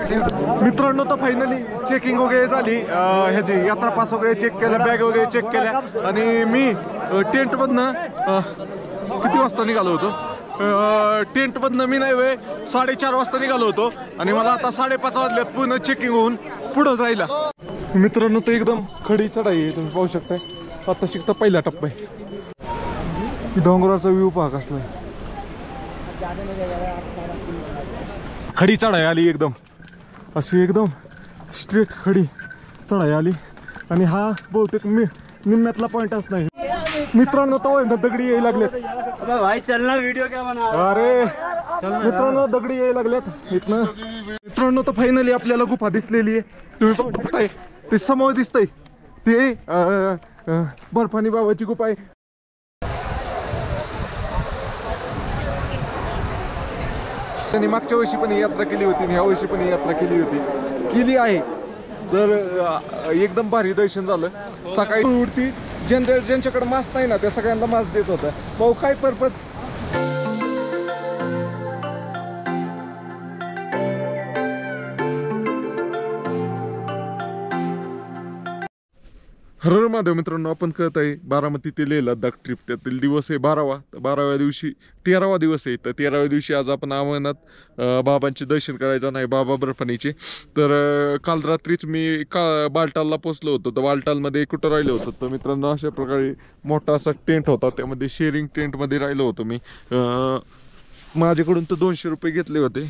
मित्रांनो तर finally checking वगैरे झाली, ह्याची यात्रा पास वगैरे चेक केलं, बॅग वगैरे चेक केल्या आणि मी टेंटमधनं किती वाजता निघालो होतो? टेंटमधनं मी नाही वेळ 4:30 वाजता निघालो होतो आणि मला आता 5:30 वाजल्यात पुन्हा चेकिंग होऊन पुढं जायला. मित्रांनो तर एकदम खडी चढाई आहे, तुम्ही पाहू शकताय. आता शिकता पहिला टप्पा आहे. डोंगराचा व्ह्यू पहा कसला खडी चढाई आली, एकदम अशी एकदम स्ट्रेट खडी चढाई आली आणि हा बहुतेक निम्म्यातला पॉइंटच नाही. मित्रांनो तो दगडी यायला लागलेत. भाई चलना व्हिडिओ क्या बना. अरे मित्रांनो दगडी यायला लागलेत इथनं. मित्रांनो तर फायनली आपल्याला गुफा दिसलेली आहे, तुम्ही पाहू शकताय. ते समोर दिसतंय ते बर्फानी बाबाची गुफा आहे. त्यांनी मागच्या वर्षी पण यात्रा केली होती, ह्या वर्षी पण यात्रा केली आहे. तर एकदम भारी दर्शन झालं. सकाळी उठती ज्यांच्याकडे मास्क नाही ना त्या सगळ्यांना मास्क देत होता. भाऊ काय पर्पज? हर हर महादेव. मित्रांनो आपण कळत आहे बारामती ते लेह लडाख ट्रिप, त्यातील दिवस आहे 12वा. तर 12व्या दिवशी 13वा दिवस आहे. तर 13व्या दिवशी आज आपण अमरनाथ बाबांचे दर्शन करायचं नाही, बाबा बर्फानीचे. तर काल रात्रीच मी बालटालला पोचलो होतो. तर बालटालमध्ये कुठं राहिलो होतो तर मित्रांनो अशा प्रकारे मोठा असा टेंट होता, त्यामध्ये शेअरिंग टेंटमध्ये राहिलो होतो मी. माझ्याकडून तर 200 रुपये घेतले होते,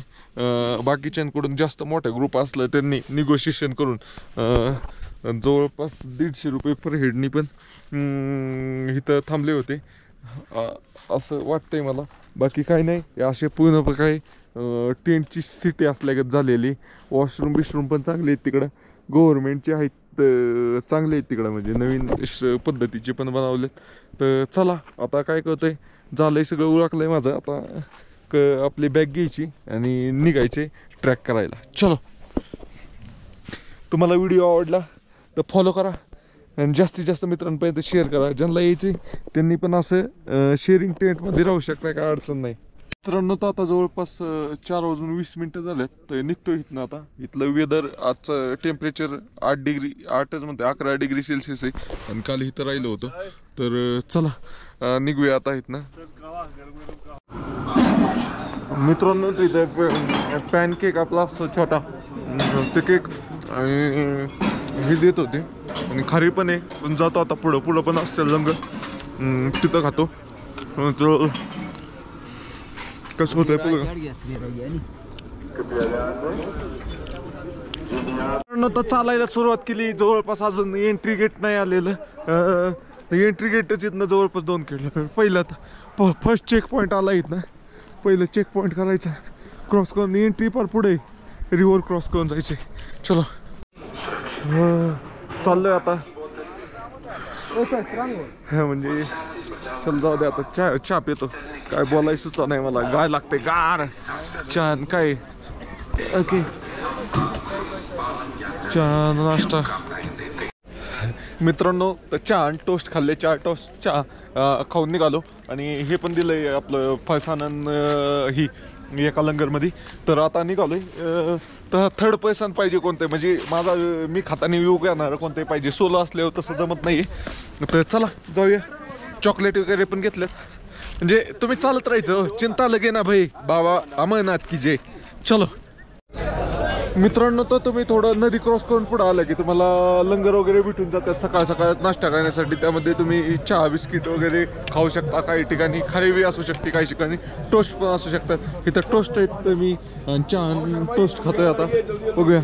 बाकीच्यांकडून जास्त मोठा ग्रुप असला त्यांनी निगोशिएशन करून जवळपास 150 रुपये पर हेडनी पण इथं थांबले होते असं वाटतंय मला. बाकी काही नाही, असे पूर्ण काय टेंटची सिटी असल्यागत झालेली. वॉशरूम बिशरूम पण चांगले आहेत तिकडं, गव्हर्नमेंटचे आहेत, चांगले आहेत तिकडं, म्हणजे नवीन पद्धतीचे पण बनवलेत. तर चला आता काय करतोय, झालंय सगळं उरकलंय माझं. आता आपली बॅग घ्यायची आणि निघायचे ट्रॅक करायला. चलो, तुम्हाला व्हिडिओ आवडला तर फॉलो करा आणि जास्तीत जास्त मित्रांपर्यंत शेअर करा. ज्यांना यायचे त्यांनी पण असं शेअरिंग टेंटमध्ये राहू शकता, काय अडचण नाही. मित्रांनो तर आता जवळपास 4:20 झाल्यात. तर निघतो इथनं. आता इथलं वेदर आजचं टेम्परेचर 8च म्हणते 11 डिग्री सेल्सिअस आहे आणि काल इथं राहिलं होतं. तर चला निघूया आता इथनं. मित्रांनो तिथे पॅनकेक आपला असतो छोटा, ते केक आणि हे देत होते आणि खारी पण आहे. पण जातो आता पुढं पण असतं लंगर, तिथं खातो. कसं होतंय तर चालायला सुरुवात केली. जवळपास अजून एंट्री गेट नाही आलेलं. एंट्री गेटच इथनं जवळपास 2 किलोमीटर. पहिला फर्स्ट चेक पॉईंट आला इथनं. पहिलं चेक पॉईंट करायचं, क्रॉस करून एंट्री पर पुढे रिव्हर क्रॉस करून जायचे. चलो चाललोय आता. म्हणजे चल जाऊ दे आता. चहा पितो, काय बोलायचं नाही मला, गाय लागते गार चहा काय. ओके चहा नाश्ता. मित्रांनो तर चहा आणि टोस्ट खाल्ले, चहा खाऊन निघालो आणि हे पण दिलंय आपलं फरसाण ही एका लंगरमध्ये. तर आता निघालोय. तर थर्ड पर्सन पाहिजे कोणते, म्हणजे माझा मी खाताना व्ह्यू घेणार कोणते पाहिजे. सोलो असल्यावर तसं जमत नाही. तर चला जाऊया. चॉकलेट वगैरे पण घेतलेत, म्हणजे तुम्ही चालत राहायचं, चिंता लगे ना भाई, बाबा अमरनाथ की जय. चलो मित्रांनो तर तुम्ही थोडं नदी क्रॉस करून पुढे आलं की तुम्हाला लंगर वगैरे भेटून जातात सकाळ सकाळ नाश्ता करण्यासाठी. त्यामध्ये तुम्ही चहा बिस्किट वगैरे खाऊ शकता. काही ठिकाणी खारीवी असू शकते, काही ठिकाणी टोस्ट पण असू शकतात. इथं टोस्ट आहेत तर मी चहा टोस्ट खातोय आता. बघूया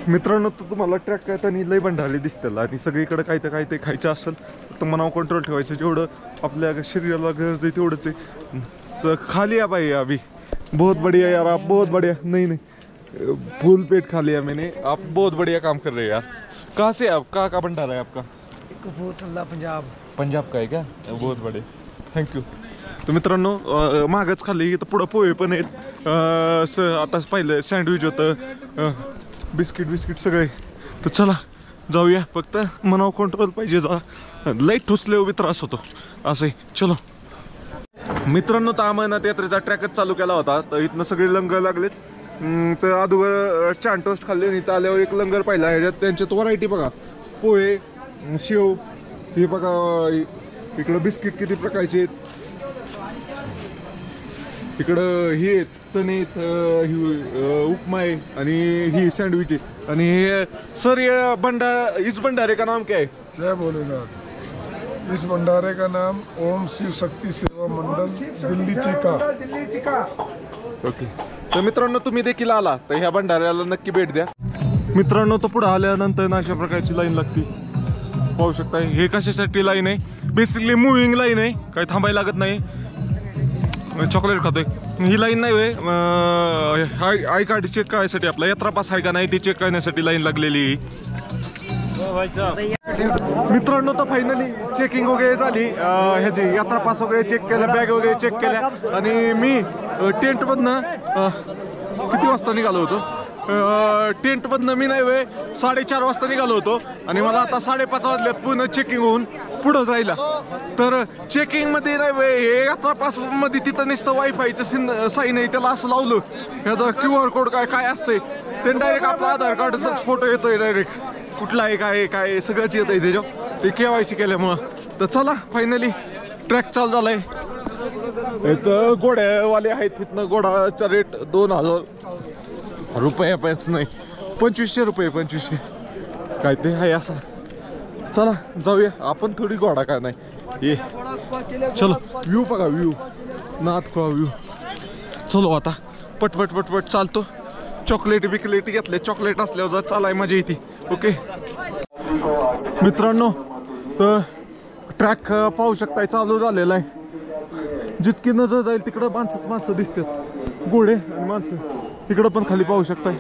मित्रांनो तर तुम्हाला ट्रॅक करताना लई बंडाली दिसतील आणि सगळीकडे काही ते खायचं असेल तर मनावर कंट्रोल ठेवायचं. जेवढं आपल्या शरीराला गरज आहे तेवढंच आहे. तर खाली या भाई अभी बहुत बढ़िया यार, आप बहुत बढ़िया. नहीं फुल पेट खा लिया मैंने. आप बहुत बढ़िया काम कर रहे हैं यार. कहाँ से आप, कहाँ का भंडारा है आपका? कपूरथला पंजाब. पंजाब का आहे का? बहुत बडे, थँक्यू. तर मित्रांनो मागच खाल्ली. इथं पुढं पोहे पण आहेत. आताच पाहिलं सँडविच होतं, बिस्किट सगळे. तर चला जाऊया. फक्त मनावर कंट्रोल पाहिजे. लई ठुसले उभी त्रास होतो असं. चलो मित्रांनो तर अमरनाथ यात्रेचा ट्रॅकच चालू केला होता. तर इथनं सगळे लंगर लागलेत तर अगोदर चान टोस्ट खाल्ले आणि इथं आल्यावर एक लंगर पाहिला. ह्याच्यात त्यांच्यात व्हरायटी बघा, पोहे, शेव, हे बघा इकडं बिस्किट किती प्रकारचे आहेत, इकडं हे चणे उपमा आहे आणि ही सँडविच आहे. आणि हे सर ये इस भंडारे का नाम क्या है? जय भोलेनाथ. इस भंडारे का नाम ओम शिव शक्ति सेवा मंडल दिल्ली चिका. ओके. तर मित्रांनो तुम्ही देखील आला तर ह्या भंडाऱ्याला नक्की भेट द्या. मित्रांनो तो पुढे आल्यानंतर ना अशा प्रकारची लाईन लागते, पाहू शकता. हे कशासाठी लाईन आहे? बेसिकली मुव्हिंग लाईन आहे, काही थांबायला लागत नाही. चॉकलेट खातोय. ही लाईन नाही होय, आय कार्ड चेक करायसाठी, आपला यात्रा पास आहे का नाही ते चेक करण्यासाठी लाईन लागलेली. मित्रांनो तर फायनली चेकिंग वगैरे झाली, ह्याची यात्रा पास वगैरे चेक केलं, बॅग वगैरे चेक केल्या. आणि मी टेंटमधनं किती वाजता निघालो होतो? टेंटमधनं मी नाही वे 4:30 वाजता निघालो होतो आणि मला आता 5:30 वाजल्यात पुन्हा चेकिंग होऊन पुढं जायला. तर चेकिंगमध्ये नाही वे हे यात्रा पासमध्ये तिथं नुसतं वायफायचं साईन आहे, त्याला असं लावलं ह्याचा QR कोड काय असतंय ते डायरेक्ट आपला आधार कार्डचाच फोटो येतोय, डायरेक्ट कुठला आहे काय सगळंच येत आहे त्याच्यावर, ते KYC केल्यामुळं. तर चला फायनली ट्रॅक चालू झालाय. इथं घोड्यावाले आहेत, तिथनं घोडाचा रेट 2000 रुपये पैसे नाही, 2500 रुपये, 2500 काय ते आहे असं. चला जाऊया आपण, थोडी घोडा काय नाही ये. चलो व्ह्यू बघा, व्ह्यू नाथखोळा व्ह्यू. चलो आता पटपट पटपट चालतो. चॉकलेट बिकलेट घेतले, चॉकलेट असल्यावर जर चालाय मजा येते. ओके मित्रांनो, तर ट्रॅक पाहू शकताय चालू झालेला आहे. जितकी नजर जाईल तिकडं माणसं दिसतात, घोडे आणि माणसं. तिकडं पण खाली पाहू शकताय.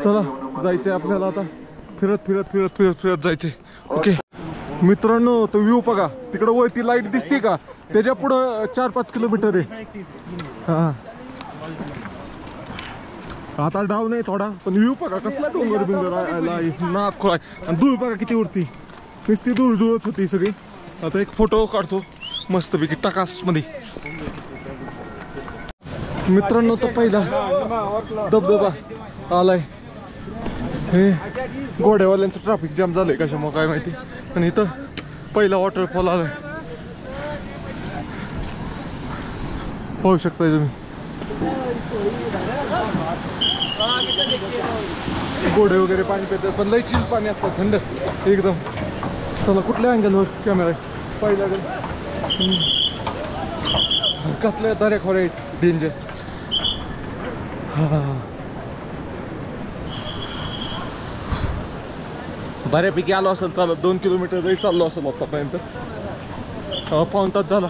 चला जायचंय आपल्याला आता, फिरत फिरत फिरत फिरत फिरत जायचे. ओके मित्रांनो, तो व्ह्यू बघा, तिकडं वरती लाईट दिसते का, त्याच्या पुढं 4-5 किलोमीटर आहे. हा आता डाऊन आहे थोडा, पण व्ह्यू बघा कसला डोंगर बिंगर नाथखोळा आहे. आणि धूळ बघा किती उडती, नुसती धूळच होती सगळी. आता एक फोटो काढतो मस्तपैकी टकास मध्ये. मित्रांनो तो पहिला धबधबा आलाय. हे घोड्यावाल्यांचं ट्रॅफिक जाम झालंय कशामुळे काय माहिती. आणि इथं पहिला वॉटरफॉल आलाय, पाहू शकताय तुम्ही. घोडे वगैरे पाणी पितात, पण लय चिल पाणी असतं, थंड एकदम. चला कुठल्या अँगलवर कॅमेरा आहे पहिला, कसल्या दऱ्याखोऱ्या आहेत डेंजर. बऱ्यापैकी आलो असेल चालत, 2 किलोमीटर जरी चाललो असेल आतापर्यंत. पाऊण तास झाला.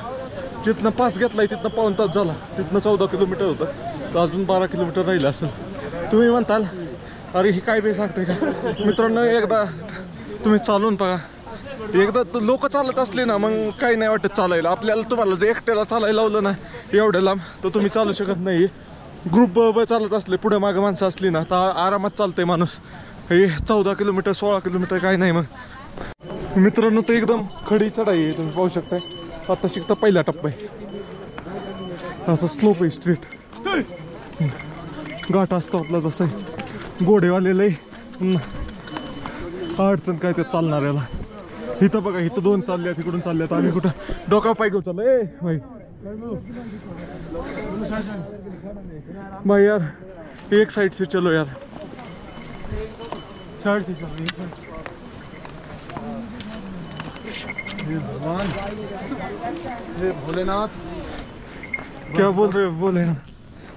तिथनं पास घेतलाय, तिथनं पाऊण तास झाला. तिथनं 14 किलोमीटर होतं, तर अजून 12 किलोमीटर राहिलं असेल. तुम्ही म्हणताल अरे ही काय बे सांगते का? मित्रांनो एकदा तुम्ही चालून बघा, एकदा लोक चालत असले ना मग काही नाही वाटत चालायला. आपल्याला तुम्हाला जर एकट्याला चालायला लावलं ना एवढ्या लांब तर तुम्ही चालू शकत नाही. ग्रुप चालत असले, पुढे मागं माणसं असली ना तर आरामात चालतंय माणूस. हे 14 किलोमीटर 16 किलोमीटर काय नाही. मग मित्रांनो तो एकदम खडी चढाई आहे, तुम्ही पाहू शकताय. आता शिकता पहिला टप्पा आहे, असं स्लोप आहे, स्ट्रेट घाट असतो आपला. जसं घोडेवालेलं आहे, अडचण काय ते चालणाऱ्याला. इथं बघा, इथं 2 चालल्या, तिकडून चालल्यात. आम्ही कुठं डोका पाय घेऊ चाललो ए भाई. भाई यार एक साइड से चलो यार, साइड से चलो. भगवान ये भोलेनाथ, क्या बोल रहे हो? भोलेनाथ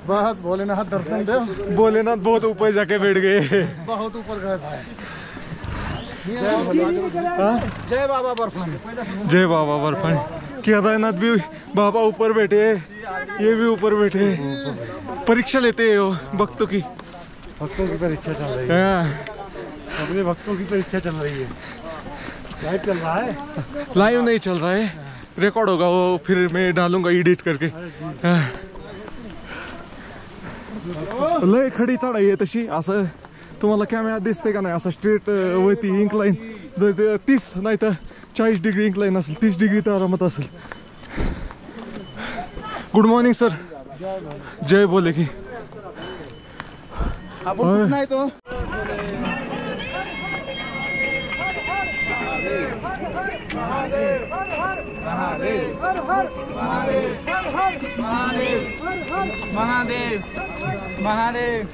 बहुत भोलेनाथ दर्शन दे. भोलेनाथ बहुत ऊपर जाके बैठ गए, बहुत ऊपर गए भाई. जय बाबा बर्फानी. जय बाबा बर्फानी. केदारनाथ भी बाबा ऊपर बैठे, ये भी ऊपर बैठे. परीक्षा लेते हो भक्तों की. भक्तों की परीक्षा चल रही है, अपने भक्तों की परीक्षा चल रही है. लाइव चल रहा है, लाइव नहीं चल रहा है, रिकॉर्ड होगा वो, फिर मैं डालूंगा एडिट करके. लय खडी चढाई आहे तशी. असं तुम्हाला कॅमेरा दिसते का नाही, असं स्ट्रेट वरती इन्क्लाइन. जर 30 नाही तर 40 डिग्री इन्क्लाइन असेल, 30 डिग्री तर आरामात असेल. गुड मॉर्निंग सर, जय बोले की. आपण कुठं आहे तो महादेव महादेव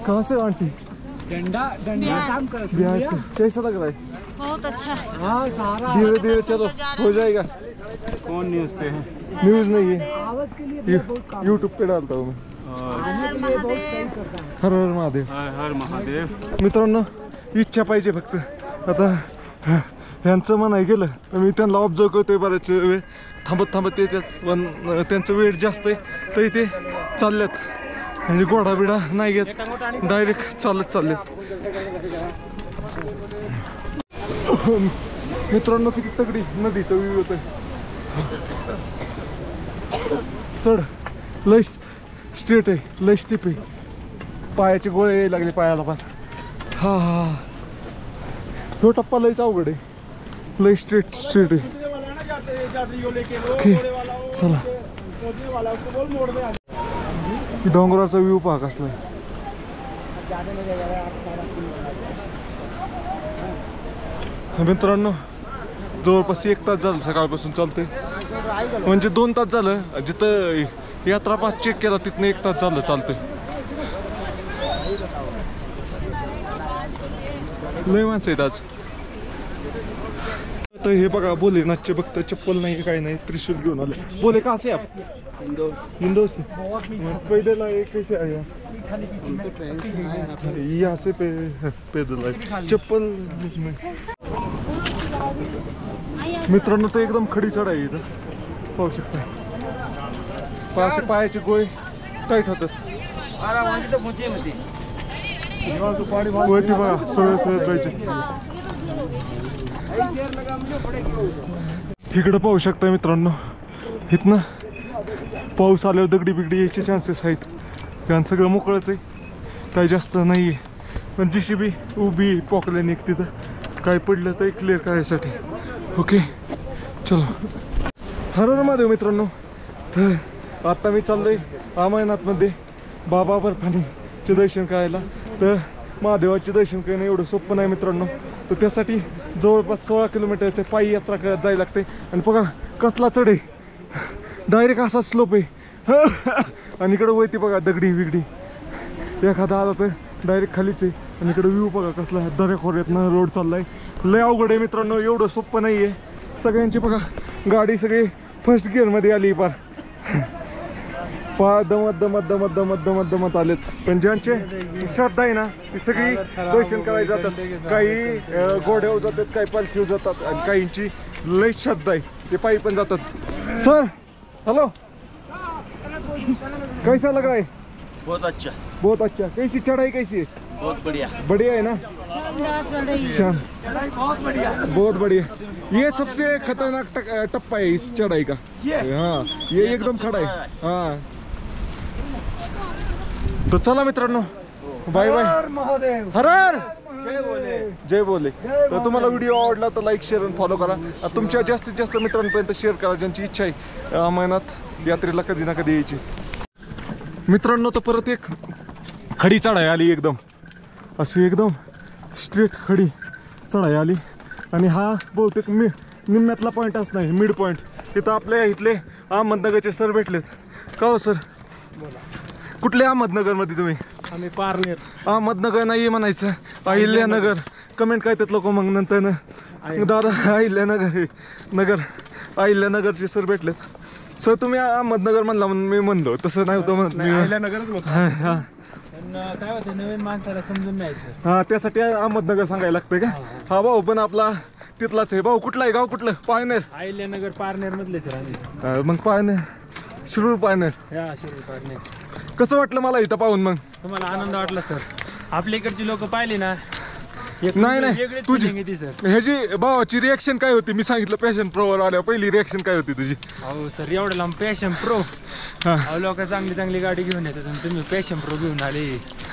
कहाँ से आंटी? डंडा डंडा काम कर बिहार से। कैसा लग रहा है? बहुत अच्छा है। हाँ सारा धीरे धीरे चलो, हो जाएगा। कौन न्यूज से है न्यूज नहीं है, यूट्यूब पे डालता हूँ मैं। हर महादेव। हर हर महादेव। हर महादेव मित्रांनो इच्छा पाहिजे फक्त। आता ह्यांचं म्हणाय गेलं तर मी त्यांना ऑब्झर्व करतोय बऱ्याच वेळ, थांबत थांबत येतात, पण त्यांचं वेट जास्त आहे तरी ते चालल्यात, म्हणजे घोडा बिडा नाही घेत, डायरेक्ट चालत चाललेत। मित्रांनो किती तगडी नदीचा व्ह्यू होतोय, चढ लय स्ट्रेट आहे, लय स्टिप आहे, पायाचे गोळे यायला लागले पायाला पण। हा हा तो टप्पा लयच अवघड आहे, लय स्ट्रेट स्ट्रेट आहे। ओके चला, डोंगराचा व्ह्यू पहा कसला आहे। मित्रांनो जवळपास 1 तास झालं सकाळपासून चालतंय, म्हणजे 2 तास झालं, जिथं यात्रा पास चेक केला तिथनं 1 तास झालं चालतंय। लय माणसं आहेत आज। तर हे बघा भोलेनाथचे भक्त, चप्पल नाही काय नाही, त्रिशूल घेऊन आले। बोले कहाँ से आप? हिंदू से। पैदल आए कैसे आए? यहाँ से पैदल आए, चप्पल नहीं। मित्रांनो तर एकदम खडी चढाई आहे इथं, पाहू शकता। पायाचे गोळे टाईट होतात, वरती बघा सगळं सगळं जायचे। इकडं पाहू शकता मित्रांनो, इथनं पाऊस आल्यावर दगडी बिगडी यायचे चान्सेस आहेत, कारण सगळं मोकळंच आहे, काही जास्त नाही आहे, पण JCB उभी पोकल्याने एक तिथं, काय पडलं तर क्लिअर करायसाठी। ओके चलो, हर हर महादेव मित्रांनो। तर आता मी चाललोय अमरनाथमध्ये बाबा बर्फानीचे दर्शन करायला। तर महादेवाचे दर्शन करणं एवढं सोपं नाही मित्रांनो, तर त्यासाठी जवळपास 16 किलोमीटरच्या पायी यात्रा करत जायला लागते। आणि बघा कसला चढ आहे, डायरेक्ट असा स्लोप आहे, आणि इकडं वरती बघा दगडी बिगडी, एखादा आला तर डायरेक्ट खालीच आहे। आणि इकडं व्ह्यू बघा कसला आहे, दऱ्याखोऱ्यातनं रोड चाललाय, लय अवघड आहे मित्रांनो, एवढं सोपं नाही आहे। सगळ्यांची बघा गाडी सगळी फर्स्ट गिअरमध्ये आली, पार दमत दमत दमत दमत दमत दमत आलेत। पण ज्यांचे श्रद्धा आहे ना ती सगळी दर्शन करायला जातात, काही घोड्यावर जातात, काही पालखीवर जातात, आणि काहींची लय श्रद्धा आहे ते पायी पण जातात। सर हेलो, कैसा लग रहा है? बहुत अच्छा, बहुत अच्छा। कैसी चढ़ाई कैसी है? बहुत बढ़िया, बढ़िया है ना? शान, चढ़ाई बहुत बढ़िया, बहुत बढ़िया। ये सबसे खतरनाक टप्पा है इस चढ़ाई का। हाँ ये एकदम खड़ा है। हाँ तो चला मित्रांनो, बाय बाय। हर हर जय बोले। तर तुम्हाला व्हिडिओ आवडला तर लाईक शेअर आणि फॉलो करा, तुमच्या जास्तीत जास्त मित्रांपर्यंत शेअर करा ज्यांची इच्छा आहे अमरनाथ यात्रेला कधी ना कधी यायची। मित्रांनो तर परत एक खडी चढाई आली, एकदम अशी एकदम स्ट्रेट खडी चढाई आली, आणि हा बहुतेक निम्म्यातला पॉईंटच नाही, मिड पॉईंट। तिथं आपल्या इथले अहमदनगरचे सर भेटलेत। का हो सर? कुठले अहमदनगरमध्ये तुम्ही? आम्ही पारनेर। अहमदनगर नाही म्हणायचं, अहिल्यानगर। कमेंट काय त्यात लोक मग नंतर ना, दादा अहिल्यानगरचे सर भेटलेत। सर तुम्ही अहमदनगर म्हणला म्हणून मी म्हणलो, तसं नाही होतं म्हणत मी, अहिल्यानगरच होतं। हा काय होतं नवीन माणसाला समजून न्यायचं, हा त्यासाठी अहमदनगर सांगायला लागतंय का? हा भाऊ पण आपला तिथलाच आहे। भाऊ कुठला आहे गाव? कुठलं? पायनेर? अहिल्यानगर पारनेर मधले सर आम्ही। मग पायनेर, शिरूर पायनेर। या शिरूर पारनेर। कसं वाटलं मला इथं पाहून? मग तुम्हाला आनंद वाटला सर? आपल्या इकडची लोक पाहिली ना नाही नाही वेगळीच तुझी feeling येते सर. ह्याची भावाची रिएक्शन काय होती? मी सांगितलं पॅशन प्रोवर आल्यावर पहिली रिएक्शन काय होती तुझी? अहो सर एवढं लांब पॅशन प्रो. हा. अहो लोक चांगली चांगली गाडी घेऊन येतात आणि तुम्ही पॅशन प्रो घेऊन आले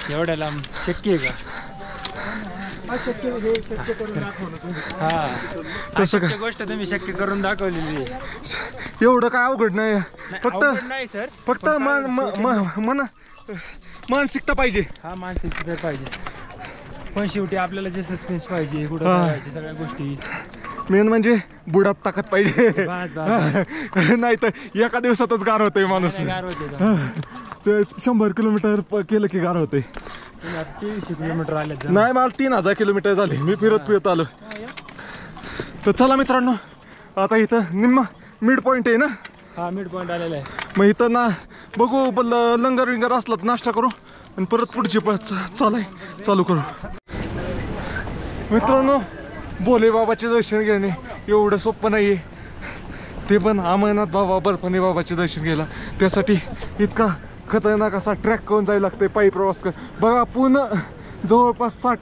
एवढ्या लांब शक्य आहे का? हा तसं अशक्य गोष्ट तुम्ही शक्य करून दाखवलेली आहे. एवढं काय अवघड नाही. फक्त अवघड नाही सर. फक्त मानसिकता पाहिजे. हा मानसिक पाहिजे पण शेवटी आपल्याला जे सस्पेन्स पाहिजे कुठं हा. करायचे सगळ्या गोष्टी. मेन म्हणजे बुडात ताकद पाहिजे. बस बस नाही तर एका दिवसातच गार होतोय माणूस. गार होते का? 100 किलोमीटर केलं की गार होते. तुम्ही आता 2300 किलोमीटर आले नाही मला 3000 किलोमीटर झाले. मी फिरत आलो. तर चला मित्रांनो आता इथं निम्मा मिड पॉइंट आहे ना. हा मिड पॉइंट आलेला आहे. मग इथं ना बघू लंगर विंगर असला तर नाश्ता करू आणि परत पुढची चालू करू. मित्रांनो भोले बाबाचे दर्शन घेणे एवढं सोपं नाही आहे. ते पण अमरनाथ बाबा बर्फानी बाबाचे दर्शन घ्यायला त्यासाठी इतका खतरनाक असा ट्रॅक करून जायला लागते. पायी प्रवास कर बघा पूर्ण जवळपास 60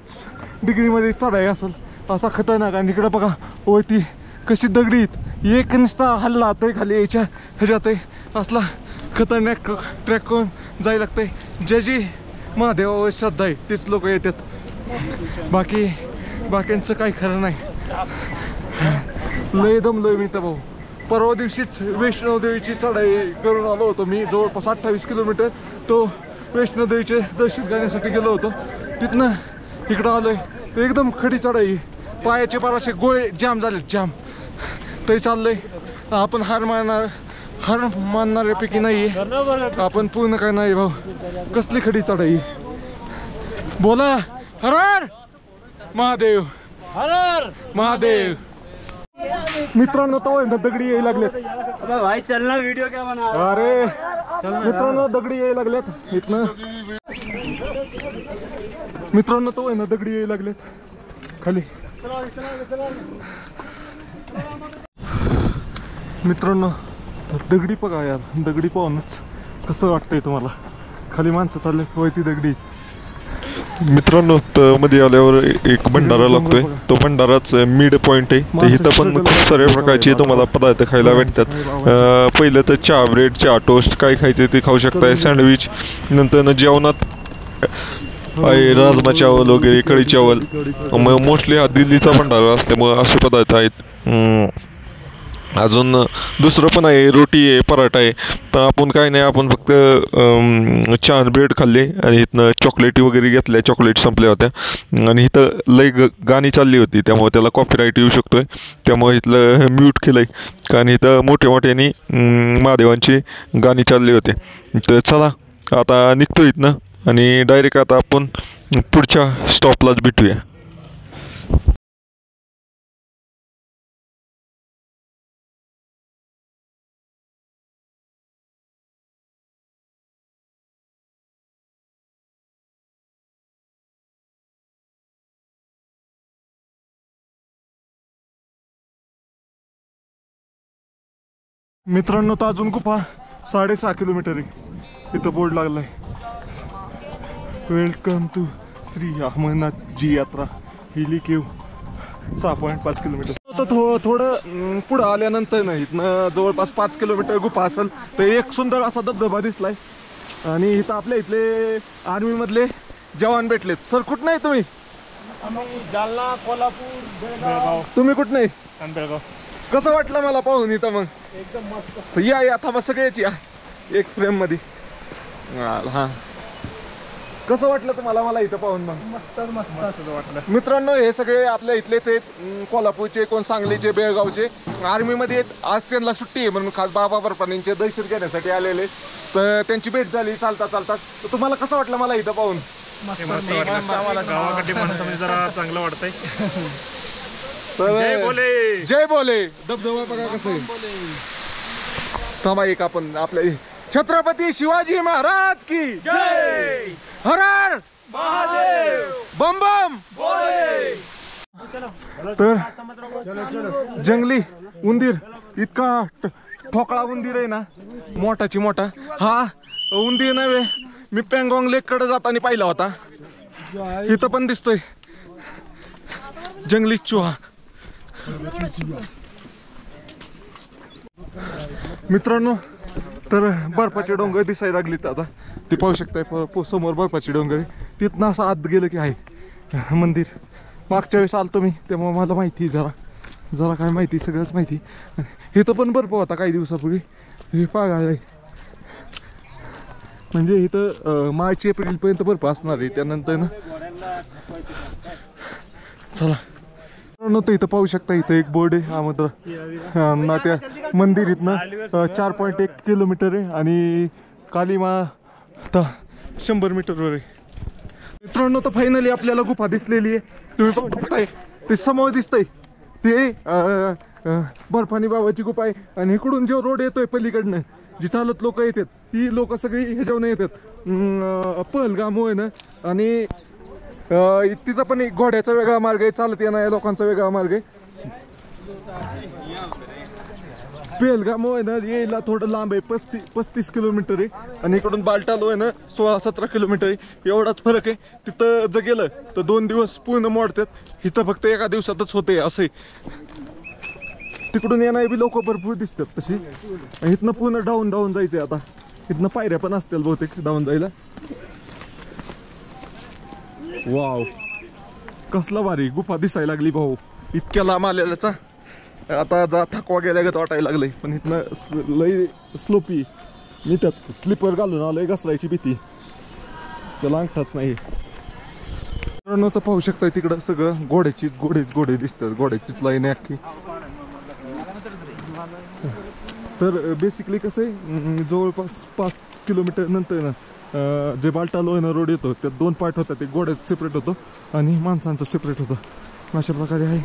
डिग्रीमध्ये चढाई असेल असा खतरनाक. आणि इकडं बघा वरती कशी दगडीत एक नुसता हल्ला ते खाली यायच्या ह्याच्यात असला खतरनाक ट्रॅक करून जायला लागतंय. ज्याची महादेवावर श्रद्धा आहे तेच लोक येतात. बाकींचं काही खरं नाही. लय दमलोय मी तर भाऊ. परवा दिवशीच वैष्णोदेवीची चढाई करून आलो होतो मी. जवळपास 28 किलोमीटर तो वैष्णोदेवीचे दर्शन करण्यासाठी गेलो होतो. तिथनं इकडं आलोय तर एकदम खडी चढाई. पायाचे पाराचे गोळे जाम झाले जाम. तरी चाललंय. आपण हार मानणाऱ्यापैकी नाही आहे आपण. पूर्ण काय नाही भाऊ. कसली खडी चढाई. बोला हर हर महादेव. हर हर महादेव. मित्रांनो तो दगडी यायला लागलेत. भाई चलना व्हिडिओ क्या बना. अरे मित्रांनो दगडी यायला लागलेत इथनं. मित्रांनो तो दगडी यायला लागलेत खाली. मित्रांनो दगडी बघा यार. दगडी पाहूनच कसं वाटतंय तुम्हाला. खाली माणसं चालले वरती दगडी. मित्रांनो मध्ये आल्यावर एक भंडारा लागतोय. तो भंडाराच मिड पॉइंट आहे. तर इथं पण खूप साऱ्या प्रकारचे तुम्हाला पदार्थ खायला भेटतात. पहिलं तर चहा ब्रेड चहा टोस्ट काय खायचे ते खाऊ शकताय. सँडविच नंतर जेवणात आहे राजमा चावल वगैरे कढी चावल. मोस्टली हा दिल्लीचा भंडारा असल्यामुळे असे पदार्थ आहेत. अजून दुसरं पण आहे रोटी आहे पराठा आहे. पण आपण काय नाही आपण फक्त चहा ब्रेड खाल्ले आणि इथनं चॉकलेटी वगैरे घेतल्या. चॉकलेट संपल्या होत्या आणि इथं लय गाणी चालली होती त्यामुळे त्याला कॉपीराईट येऊ शकतोय. त्यामुळे इथलं म्यूट केलंय कारण इथं मोठ्याने महादेवांची गाणी चालली होते. तर चला आता निघतो इथनं आणि डायरेक्ट आता आपण पुढच्या स्टॉपलाच भेटूया. मित्रांनो तर अजून गुफा 6.5 किलोमीटर आहे. इथं बोर्ड लागलाय वेलकम टू श्री अमरनाथजी यात्रा हिली केव. 6.5 किलोमीटर. तर थोडं पुढं आल्यानंतर नाही इथनं जवळपास 5 किलोमीटर गुफा असेल. तर एक सुंदर असा धबधबा दिसलाय आणि इथं आपल्या इथले आर्मी मधले जवान भेटलेत. सर कुठं नाही तुम्ही? जालना कोल्हापूर बेळगाव. तुम्ही कुठं नाही? बेळगाव. कसं वाटलं मला पाहून इथं? मग एकदम मस्त. या थांबा सगळ्याची या एक फ्रेम मध्ये. हा कसं वाटलं तुम्हाला मला इथं पाहून? मग मस्त वाटलं. मित्रांनो हे सगळे आपल्या इथलेच आहेत. कोल्हापूरचे कोण सांगलीचे बेळगावचे आर्मी मध्ये आहेत. आज त्यांना सुट्टी आहे म्हणून खास बाबा बर्फानींचे दर्शन घेण्यासाठी आलेले. तर त्यांची भेट झाली चालता. तर तुम्हाला कसं वाटलं मला इथं पाहून? मस्त गावाकडे माणसामध्ये जरा चांगलं वाटतंय. तर जय बोले. धबधबा बघा कसं आहे. थांबा एक आपण आपल्या छत्रपती शिवाजी महाराज की जय. हर हर महादेव. बम बम. तर जंगली उंदीर इतका ठोकळा उंदीर आहे ना मोठाची मोठा. हा उंदीर नव्हे मी पँगॉंग लेक कडे जाताना पाहिला होता. इथं पण दिसतोय. जंगली चुहा. मित्रांनो तर बर्फाचे डोंगर दिसायला लागलीत आता. ते पाहू शकताय समोर बर्फाचे डोंगर. तिथनं असं आत गेलं की आहे मंदिर. मागच्या वेळेस आलतो मी तेव्हा मला माहिती जरा काय माहिती सगळंच माहिती. इथं पण बर्फ होता काही दिवसापूर्वी. हे पागाळ म्हणजे इथं मार्च एप्रिलपर्यंत बर्फ असणार आहे. त्यानंतर ना चला नव्हतं इथं पाहू शकता. इथं एक बोर्ड आहे हा मात्र ना त्या मंदिर इथनं 4.1 किलोमीटर आहे आणि कालीमाता 100 मीटरवर आहे. मित्रांनो तर फायनली आपल्याला गुफा दिसलेली आहे. तुम्ही पाहू शकताय ते समोर दिसतंय ते बर्फानी बाबाची गुफा आहे. आणि इकडून जो रोड येतोय पलीकडनं जी चालत लोक येतात ती लोक सगळी ह्याच्यावर येतात पहलगाम होय ना. आणि तिथं पण एक घोड्याचा वेगळा मार्ग आहे. चालत येणाऱ्या लोकांचा वेगळा मार्ग आहे. पहलगाम होय ना यायला थोडं लांब आहे. 35 किलोमीटर आहे. आणि इकडून बालटाल आहे ना 16-17 किलोमीटर आहे. एवढाच फरक आहे. तिथं जर गेलं तर 2 दिवस पूर्ण मोडतात. इथं फक्त एका दिवसातच होते असे. तिकडून येणारे बी लोक भरपूर दिसतात तशी. इथनं पूर्ण डाऊन जायचंय आता. इथनं पायऱ्या पण असतील बहुतेक डाऊन जायला. वाव कसला भारी गुफा दिसायला लागली भाऊ. इतक्या लांब आलेल्याचा आता जा थकवा गेल्यागत वाटायला लागलंय. पण इथनं लय स्लोपी. मी त्यात स्लीपर घालून आलोय. घसरायची भीती त्याला अंगठाच नाही. तर पाहू शकताय तिकडं सगळं घोडे दिसतात. घोड्याचीच लाईन आहे अख्खी. तर बेसिकली कसं आहे जवळपास 5 किलोमीटर नंतर ना जे बालटालोयना रोड येतो त्यात 2 पार्ट होतात. एक घोड्याचं सेपरेट होतं आणि माणसांचं सेपरेट होतं. अशा प्रकारे आहे.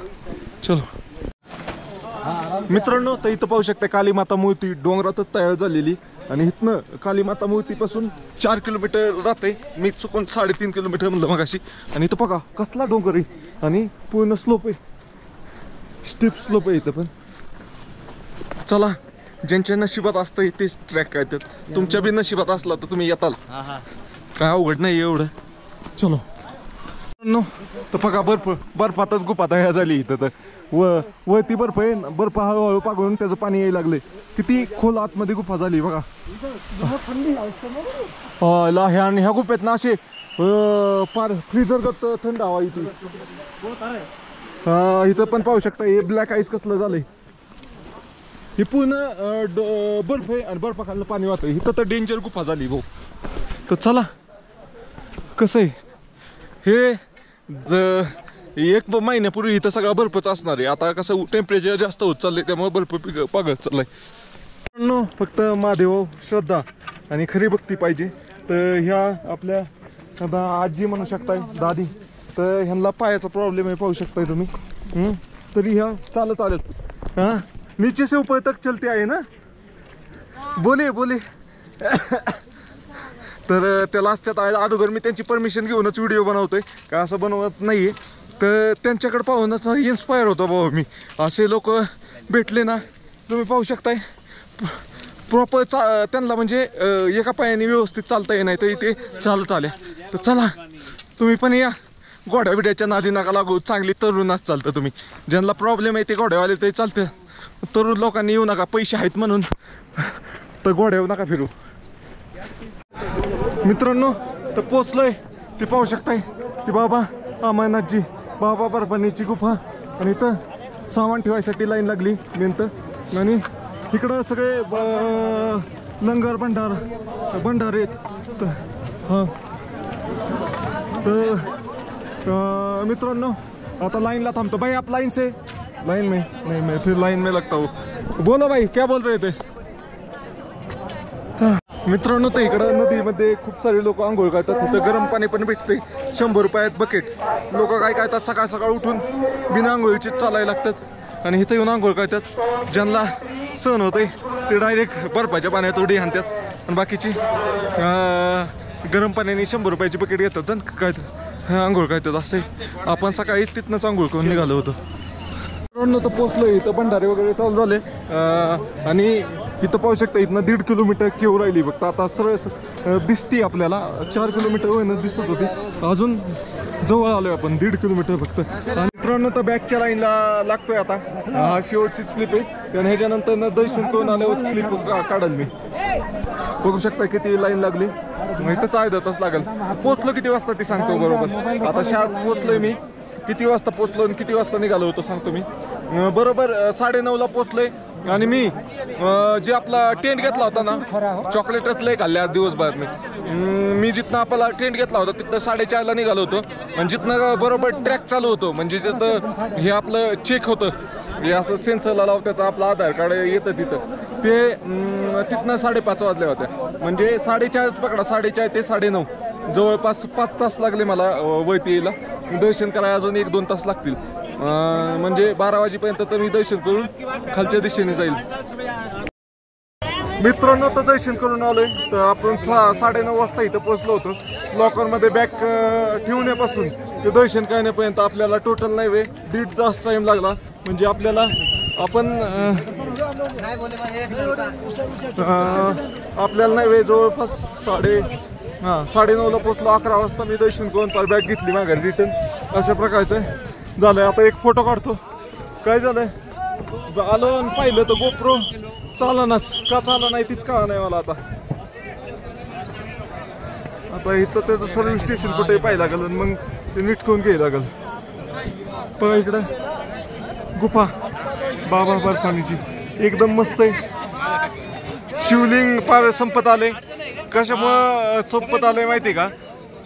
चलो मित्रांनो तर इथं पाहू शकता कालीमाता मूर्ती डोंगरातच तयार झालेली. आणि इथनं कालीमाता मूर्तीपासून 4 किलोमीटर राहते. मी चुकून 3.5 किलोमीटर म्हणलं मगाशी. आणि इथं बघा कसला डोंगर आहे आणि पूर्ण स्लोप आहे. स्टीप स्लोप आहे इथं पण. चला ज्यांच्या नशिबात असतं तेच ट्रॅक करतात. तुमच्या बी नशिबात असला तर तुम्ही येताल. काय अवघड नाही एवढं. चलो तर बघा बर्फातच गुफा तयार झाली इथं. तर वरती बर्फ आहे. बर्फ हळूहळू पागळून त्याचं पाणी यायला लागले. किती खोल आतमध्ये गुफा झाली बघा. ह्या गुफेत ना असे फार फ्रीजरगत थंड हवा इथे. इथं पण पाहू शकता हे ब्लॅक आईस कसलं झालंय. हे पूर्ण बर्फ आहे आणि बर्फाखालनं पाणी वाहतंय. इथं तर डेंजर गुफा झाली भाऊ. तर चला कसं आहे हे एक महिन्यापूर्वी इथं सगळा बर्फच असणार आहे. आता कसं टेम्परेचर जास्त होत चाललंय त्यामुळे बर्फ पागळत चाललाय. फक्त महादेव श्रद्धा आणि खरी भक्ती पाहिजे. तर ह्या आपल्या आता आजी म्हणू शकताय दादी. तर ह्यांना पायाचा प्रॉब्लेम आहे पाहू शकताय तुम्ही. तरी ह्या चालत आलेत. हां नीचे से ऊपर तक चलते आहे ना. बोले तर त्याला असतात अगोदर मी त्यांची परमिशन घेऊनच व्हिडिओ बनवतोय. का असं बनवत नाहीये. तर त्यांच्याकडे पाहूनच इन्स्पायर होतो भाऊ मी. असे लोक भेटले ना तुम्ही पाहू शकताय प्रॉपर त्यांना म्हणजे एका पायाने व्यवस्थित चालता येत नाही तर इथे चालत आल्या. तर चला तुम्ही पण या. घोड्या बिड्याच्या नादी नका लागू. चांगली तरुणाच चालतं तुम्ही. ज्यांना प्रॉब्लेम आहे ते घोड्यावाले तरी चालतं. तरुण लोकांनी येऊ नका. पैसे आहेत म्हणून तर घोड्यावर नका फिरू. मित्रांनो तर पोचलोय. ते पाहू शकताय ती बाबा अमरनाथजी बाबा बर्फानीची गुफा. आणि इथं सामान ठेवायसाठी लाईन लागली मेन तर. आणि इकडं सगळे लंगर भंडार आहेत. हां तर मित्रांनो आता लाइन ला थांबतो. भाई आप लाइन से लाइन में नहीं मैं फिर लाइन में लगता हूँ. बोला भाई क्या बोल रहे थे. मित्रांनो तर इकडं नदीमध्ये खूप सारे लोक आंघोळ करतात. तिथं गरम पाणी पण भेटते. 100 रुपयात बकेट. लोक काय करतात सकाळ सकाळ उठून बिना आंघोळीचीच चालायला लागतात आणि इथं येऊन आंघोळ करतात. ज्यांना सहन होते ते डायरेक्ट बर्फाच्या पाण्यात उडी आणतात. आणि बाकीची गरम पाण्याने 100 रुपयाची बकेट घेतात आणि काय आंघोळ करतात. असे आपण सकाळी तिथनंच आंघोळ करून निघालो होतो. तर पोचलो. इथं भंडारे वगैरे चालू झाले. आणि इथं पाहू शकता इथनं 1.5 किलोमीटर केव राहिली फक्त. आता सरळ दिसते आपल्याला. 4 किलोमीटर वरनं दिसत होती. अजून जवळ आलोय आपण. 1.5 किलोमीटर फक्त. आणि मित्रांनो तर बॅकच्या लाईनला लागतोय आता. हा शेवटचीच क्लिप आहे, कारण ह्याच्यानंतर दर्शन करून आल्यावर क्लिप काढल मी. बघू शकता किती लाईन लागली. इथंच आहे तास लागेल. पोचलो किती वाजता ते सांगतो बरोबर. आता शाळेत पोचलोय मी. किती वाजता पोचलो आणि किती वाजता निघालो होतो सांगतो मी. बरोबर 9:30ला पोचलोय. आणि मी जे आपला टेंट घेतला होता ना, चॉकलेटच लय खाल्ले आज दिवसभर मी जिथनं आपला टेंट घेतला होता तिथं 4:30ला निघालो होतो. आणि जिथनं बरोबर ट्रॅक चालू होतो, म्हणजे तिथं हे आपलं चेक होतं, हे असं सेन्सरला लावतात आपलं आधार कार्ड येतं तिथं, ते तिथनं 5:30 वाजले होते. म्हणजे 4:30 पकडा, 4:30 ते 9:30 जवळपास 5 तास लागले मला वरती यायला. दर्शन करायला अजून 1-2 तास लागतील. म्हणजे 12 वाजेपर्यंत तर मी दर्शन करून खालच्या दिशेने जाईल. मित्रांनो तर दर्शन करून आलोय. तर आपण 9:30 वाजता इथं पोहोचलो होतो. लॉकरमध्ये बॅग ठेवण्यापासून ते दर्शन करण्यापर्यंत आपल्याला टोटल नाही वे 1.5 तास टाईम लागला. म्हणजे आपल्याला आपल्याला नाही वे जवळपास 9:30ला पोहोचलो. 11 वाजता मी दर्शन करून तर बॅग घेतली माघारी रिटर्न. अशा प्रकारचं झालंय. आता एक फोटो काढतो. काय झालंय, आलो आणि पाहिलं तर गोप्रो चालनाच, का चालना नाही तीच कळा नाही मला. आता इथं त्याचं सर्व्हिस स्टेशन कुठे पाहायला लागेल आणि मग ते नीट करून घ्यायला लागेल. बघा इकडं गुफा बाबा बर्फानीची एकदम मस्त आहे. शिवलिंग पार संपत आले. कशामुळं संपत आले माहिती का,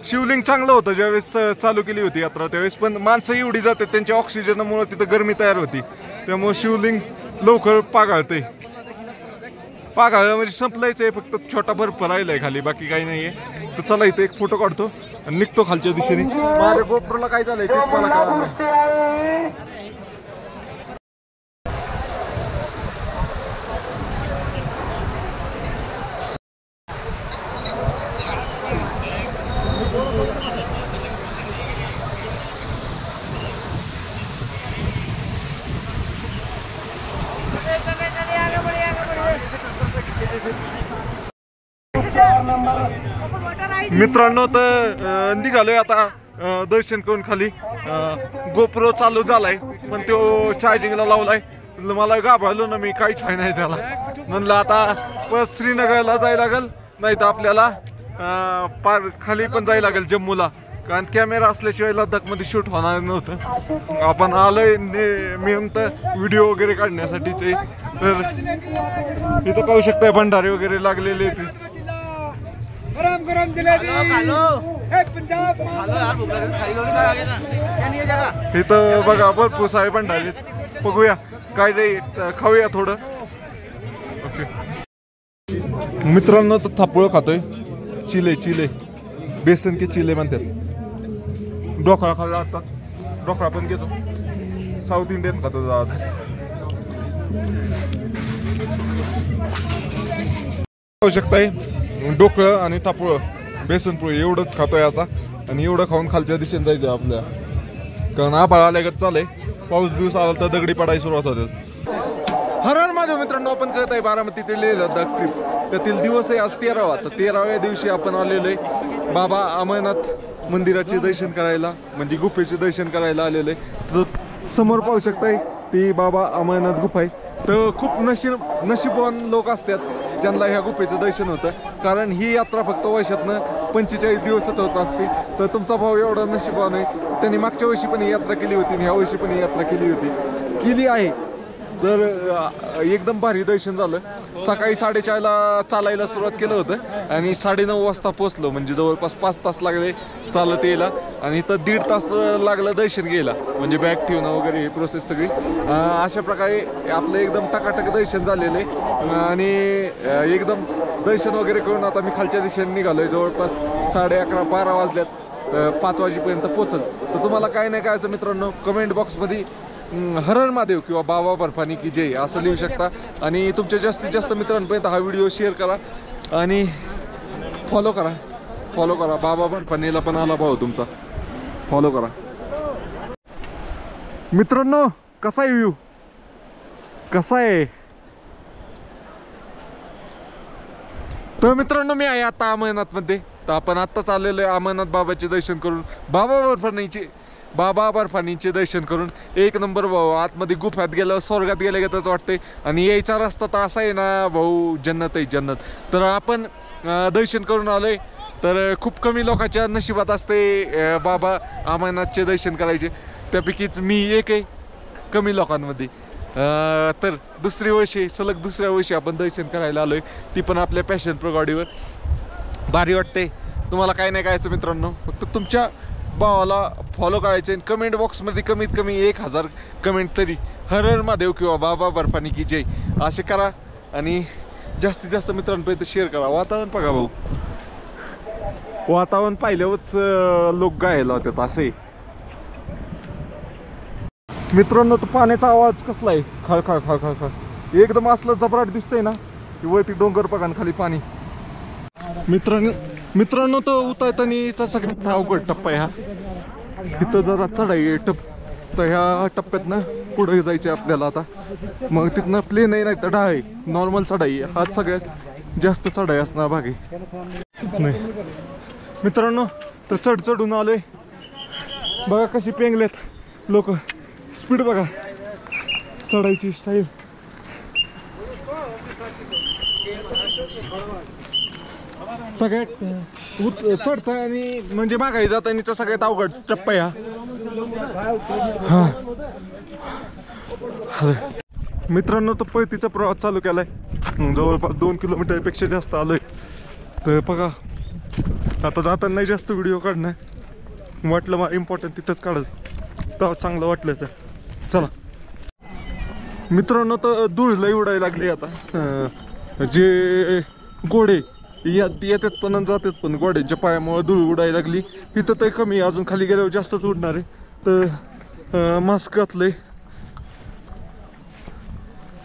शिवलिंग चांगलं होतं ज्यावेळेस चालू केली होती यात्रा त्यावेळेस, पण माणसं एवढी जातात त्यांच्या ऑक्सिजनमुळे तिथं गरमी तयार होती, त्यामुळे शिवलिंग लवकर पागाळते. पागाळलं म्हणजे संपलायचं आहे, फक्त छोटा बर्फ राहिलाय खाली, बाकी काही नाहीये. तर चला इथं एक फोटो काढतो आणि निघतो खालच्या दिशेने. माझ्या गोप्रोला काय झालंय तेच मला कळलं नाही. मित्रांनो तर निघालोय आता दर्शन करून खाली. गोप्रो चालू झालाय पण तो चार्जिंगला लावलाय. मला घाबरलो ना मी, काहीच व्हाय नाही त्याला. म्हणलं आता परत श्रीनगरला जायला लागेल, नाही तर आपल्याला पार खाली पण जायला लागेल जम्मूला, कारण कॅमेरा असल्याशिवाय लद्दाखमध्ये शूट होणार नव्हतं. आपण आलोय मेहनत व्हिडिओ वगैरे काढण्यासाठीच. तर इथं पाहू शकताय भंडारे वगैरे लागलेले. गरम गरम जलेबी पंजाब इथं बघा भरपूर सारे भंडारे. बघूया काय नाही, खाऊया थोडं. ओके मित्रांनो तर थापळ खातोय. चिले बेसन के चिले म्हणतात. ढोकळा खाल्ला आता, ढोकळा पण घेतो. साऊथ इंडियन खातो आज. पाहू शकताय ढोकळं आणि थापळ बेसन पोळी एवढंच खातोय आता. आणि एवढं खाऊन खालच्या दिशेने जायचं आपल्या, कारण आभाळ आल्यागत चालय. पाऊस बिऊस आला तर दगडी पडायला सुरुवात होते. हर हर महादेव मित्रांनो, आपण करत आहे बारामती ते लेह लद्दाख ट्रिप. त्यातील दिवस आहे आज 13वा. तर 13व्या दिवशी आपण आलेलो आहे बाबा अमरनाथ मंदिराचे दर्शन करायला, म्हणजे गुफेचे दर्शन करायला आलेलो आहे. तर समोर पाहू शकताय ती बाबा अमरनाथ गुफा आहे. तर खूप नशीबवान लोक असतात ज्यांना ह्या गुफेचं दर्शन होतं, कारण ही यात्रा फक्त वर्षातनं 45 दिवसात होत असते. तर तुमचा भाऊ एवढा नशीबवान आहे, त्यांनी मागच्या वर्षी पण ही यात्रा केली होती आणि ह्या वर्षी पण ही यात्रा केली आहे. तर एकदम भारी दर्शन झालं. सकाळी 4:30ला चालायला सुरुवात केलं होतं आणि 9:30 वाजता पोचलो. म्हणजे जवळपास 5 तास लागले चालत यायला. आणि इथं 1.5 तास लागलं दर्शन घ्यायला, म्हणजे बॅग ठेवणं वगैरे ही प्रोसेस सगळी. अशा प्रकारे आपलं एकदम टकाटक दर्शन झालेलं आहे. आणि एकदम दर्शन वगैरे करून आता मी खालच्या दिशेने निघालोय. जवळपास 11:30-12 वाजल्यात. 5 वाजेपर्यंत पोचल. तर तुम्हाला काय नाही करायचं मित्रांनो, कमेंट बॉक्समध्ये हर हर महादेव किंवा बाबा बर्फानी की जय असं लिहू शकता. आणि तुमच्या जास्तीत जास्त मित्रांपर्यंत हा व्हिडिओ शेअर करा आणि फॉलो करा. बाबा बर्फानीला पण आला भाऊ तुमचा, फॉलो करा. मित्रांनो कसा आहे व्ह्यू, कसा आहे. तर मित्रांनो मी आहे आता अमरनाथमध्ये. तर आपण आत्ताच आलेलो आहे अमरनाथ बाबाचे दर्शन करून. बाबा बर्फानीचे बाबा बर्फानीचे दर्शन करून एक नंबर भाऊ. आतमध्ये गुफात गेलं स्वर्गात गेल्यागतच वाटते. आणि यायचा रस्ता तर असा आहे ना भाऊ, जन्नत आहे जन्नत. तर आपण दर्शन करून आलोय. तर खूप कमी लोकांच्या नशिबात असते बाबा अमरनाथचे दर्शन करायचे. त्यापैकीच मी एक आहे कमी लोकांमध्ये. तर दुसऱ्या वर्षी आपण दर्शन करायला आलोय, ती पण आपल्या पॅशन प्रो गाडीवर. भारी वाटते. तुम्हाला काय नाही करायचं मित्रांनो, फक्त तुमच्या भावाला फॉलो करायचे आणि कमेंट बॉक्समध्ये कमीत कमी 1000 कमेंट तरी हर हर महादेव किंवा बाबा बर्फानी की जय असे करा. आणि जास्तीत जास्त मित्रांपर्यंत शेअर करा. वातावरण बघा भाऊ, वातावरण पाहिल्यावरच लोक गायला होतात असे. मित्रांनो तर पाण्याचा आवाज कसला आहे, खळ खळ खळ खळ खळ एकदम असलं जबराट दिसतंय ना. वरती डोंगर बघा खाली पाणी. मित्रांनो तो उतरतानीचा सगळ्यात अवघड टप्पा आहे हा. इथं जरा चढाई टप. तर ह्या टप्प्यात ना पुढे जायचं आपल्याला आता. मग तिथनं प्लेन आहे नाही तर डाय नॉर्मल चढाई. हा सगळ्यात जास्त चढाई असणार भाग आहे. नाही मित्रांनो तर चढून आलोय. बघा कशी पेंगलेत लोक. स्पीड बघा, चढायची स्टाईल. सगळ्यात चढता आणि म्हणजे मागाई जातानीचा सगळ्यात अवघड टप्पा ह्या. मित्रांनो तो पळतीचा प्रवास चालू केलाय. जवळपास 2 किलोमीटरपेक्षा जास्त आलोय. तर बघा आता जाताना नाही जास्त व्हिडिओ काढणार, वाटलं मला इम्पॉर्टंट तिथंच काढत तेव्हा चांगलं वाटलं. तर चला मित्रांनो तर धूळ लई उडायला लागली आता. जे घोडे येतात पण जातात पण घोड्यांच्या पायामुळे धूळ उडायला लागली. इथं तर कमी, अजून खाली गेल्यावर जास्तच उडणार आहे. तर मास्क घातलंय.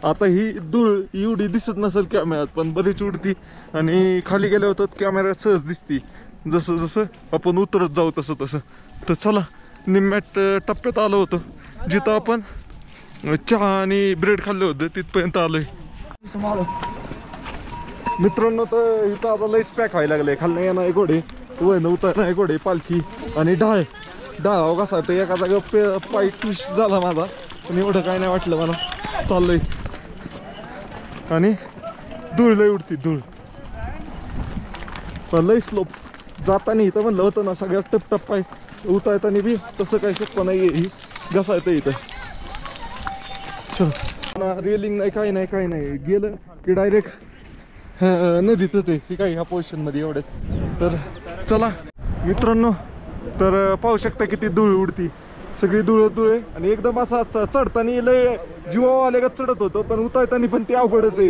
आता ही धूळ एवढी दिसत नसेल कॅमेऱ्यात पण बरीच उडती. आणि खाली गेल्यावर तर कॅमेऱ्यात सहज दिसती. जसं जसं आपण उतरत जाऊ तसं तसं. तर चला निम्म्यात टप्प्यात आलो होतो जिथं आपण चहा आणि ब्रेड खाल्ले होते तिथपर्यंत आलोय. मित्रांनो तर इथं आता लईच पॅक व्हायला लागले. खाल्लं येणार घोडे, वन उतरणार घोडे, पालखी आणि ढाळ कसा तर एका जागा पाय ट्विश झाला माझा. पण एवढं काय नाही वाटलं मला. चाललंय आणि धूळ लई उडती धूळ. पण लई स्लोप जाताना इथं म्हणलं होतं ना सगळ्यात टप आहे. उतरताना बी तसं काही सोपं नाही आहे. घसायचं इथं. चल रेलिंग नाही काही नाही गेलं की डायरेक्ट नदीतच आहे की काही ह्या पोझिशनमध्ये एवढ्यात. तर चला मित्रांनो तर पाहू शकता किती धूळ उडती. सगळी धूळ आहे. आणि एकदम असा चढताना लय जीवावाल्यागत चढत होतं पण उतरताना पण ते अवघडच आहे.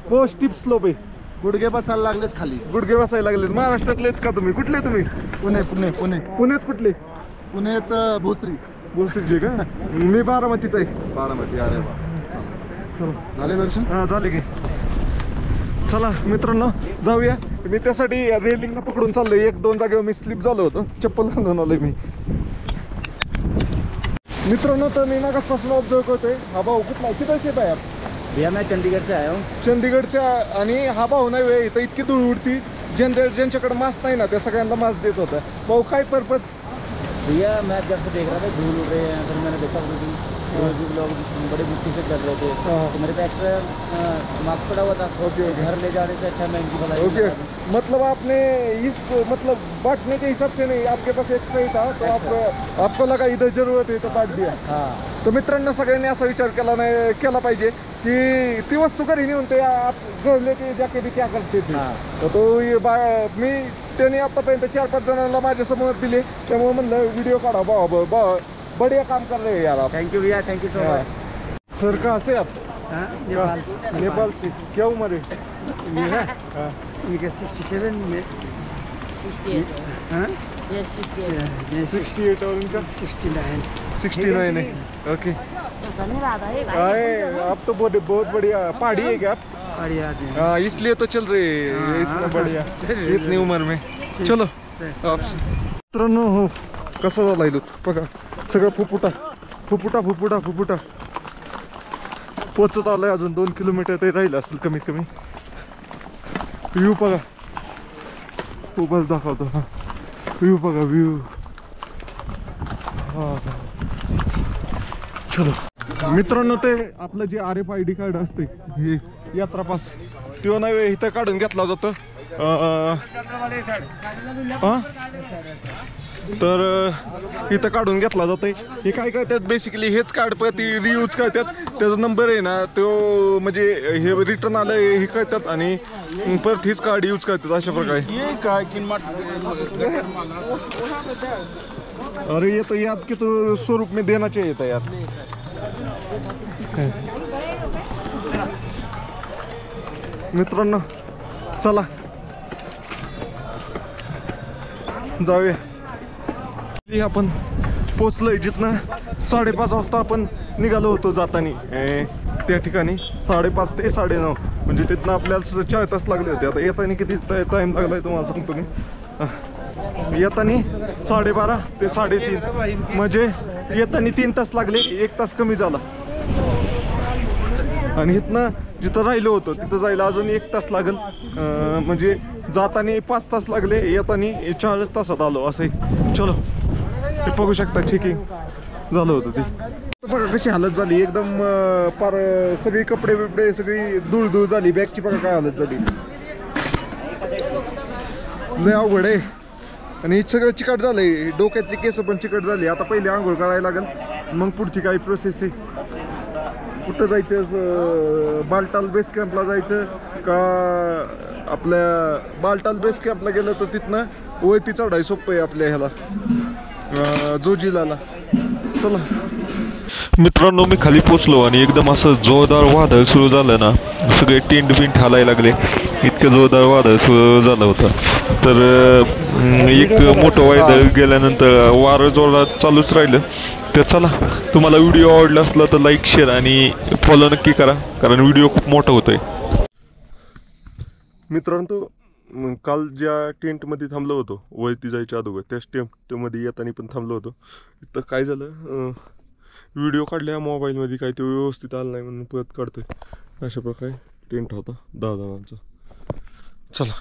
बहुत स्टीप स्लोप आहे. गुडघे बसायला लागलेत खाली. गुडघे बसायला लागलेत. महाराष्ट्रातलेच का तुम्ही? कुठले तुम्ही? पुण्यात कुठले? पुण्यात भोसरीचे का? मी बारामतीच आहे. बारामती. अरे वा, चला झाले दर्शन? हा झाले की. चला मित्रांनो जाऊया. मी त्यासाठी रेलिंगला पकडून चाललोय. 1-2 जागेवर मी स्लिप झालो होतो. चप्पल घालून आलोय मी. मित्रांनो तर मी मागासपासून ऑब्झर्व करतोय. हा भाऊ कुठला किती शेप आहे? भैया मैं चंडीगढ़ से आया हूँ. चंदीगडच्या. आणि हा भाऊ नाही वे इथं इतकी धूळ उडती. ज्यांच्याकडे मास्क नाही ना त्या सगळ्यांना मास्क देत होता. भाऊ काय पर्पज? भैया मैं जब से देख रहा था धूल उड़ रहे हैं, फिर मैंने देखा लोग बड़े मुश्किल से कर रहे थे. तो मेरे पे एक्स्ट्रा मास्क पड़ा हुआ था. ओके. घर ले जाने से अच्छा मैं इनकी भलाई. ओके मतलब आपने इस मतलब बांटने के हिसाब से नहीं, आपके पास एक्स्ट्रा ही था तो आपको लगा इधर जरूरत है तो बांट दिया. हाँ तर मित्रांनो सगळ्यांनी असा विचार केला पाहिजे की ती वस्तू घरी नेऊन ते आप घर लेके जाके भी क्या करते थे. तर तो मी त्याने आतापर्यंत 4-5 जणांना माझ्या समोर दिले. त्यामुळे म्हणलं व्हिडिओ काढा. बा बढ़िया काम कर रहे हैं यार आप. थैंक यू भैया, thank you so much. Sir कहाँ से आप? नेपाल से. क्या उम्र है? मेरा हाँ. 67 में 68 हाँ yes 68 68 और इनका 69 है. ओके. धन्यवाद है भाई. अरे आप तो बहुत बढ़िया. पहाड़ी है क्या आप? बढ़िया आदमी. हाँ इसलिए तो चल रहे हैं इतना बढ़िया इतनी उम्र में. चलो आपसे मित्रांनो हो कसा झाला लुक बघा. सगळं फुफुटा पोचत आलाय. अजून 2 किलोमीटर तरी राहिलं असेल कमीत कमी. व्ह्यू बघा. खूपच दाखवतो. हा व्ह्यू बघा. व्ह्यू चलो मित्रांनो, ते आपलं जे RFID कार्ड असते हे यात्रा पास तो नाही इथं काढून घेतला जातं. तर इथं काढून घेतला जातोय. हे काय करतात बेसिकली हेच कार्ड ती रियूज करतात. त्याचा नंबर आहे ना तो म्हणजे हे रिटर्न आलं हे करतात आणि परत हेच कार्ड यूज करतात अशा प्रकारे. अरे ये तो याद की तो स्वरूप में देना चाहिए था यार. मित्रांनो चला जाऊया. आपण पोचलोय जिथनं 5:30 वाजता आपण निघालो होतो जाताना त्या ठिकाणी 5:30 ते 9:30 म्हणजे तिथनं आपल्याला 4 तास लागले होते. आता येताना किती टाइम लागलाय तुम्हाला सांगतो मी. येताना 12:30 ते 3:30 म्हणजे येताना 3 तास लागले. 1 तास कमी झाला. आणि इथनं जिथं राहिलो होतो तिथं जायला अजून 1 तास लागेल. म्हणजे जाताना 5 तास लागले, येताना 4 तासात आलो असे. चलो ते बघू शकता चेकिंग झालं होतं ते. बघा कशी हालत झाली एकदम पार सगळी कपडे बिपडे सगळी धूळ झाली. बॅगची बघा काय हालत झाली. लय अवघड आहे. आणि सगळं चिकट झालंय. डोक्यातली केस पण चिकट झाली. आता पहिले आंघोळ करायला लागेल मग पुढची काही प्रोसेस आहे. कुठं जायचं, बालटाल बेस कॅम्पला जायचं का आपल्या बालटाल बेस कॅम्पला गेलं तर तिथनं वरती चढाय सोपं आहे आपल्या ह्याला जोजिलाला. चला मित्रांनो, मी खाली पोचलो आणि एकदम असं जोरदार वादळ सुरू झालं ना. सगळे टेंट बिंट हालायला लागले. इतकं जोरदार वादळ सुरू झालं होतं. तर एक मोठं वादळ गेल्यानंतर वारं जोरात चालूच राहिलं. तर चला, तुम्हाला व्हिडिओ आवडला असला तर लाईक शेअर आणि फॉलो नक्की करा कारण व्हिडिओ खूप मोठा होतोय. मित्रांनो, काल ज्या टेंटमध्ये थांबलो होतो वरती जायच्या अगोदर त्याच टेंटमध्ये येताना पण थांबलो होतो. तर काय झालं, व्हिडिओ काढल्या मोबाईलमध्ये काय ते व्यवस्थित आलं नाही म्हणून परत काढतोय. अशा प्रकारे टेंट होता 10 जणांचा. चला.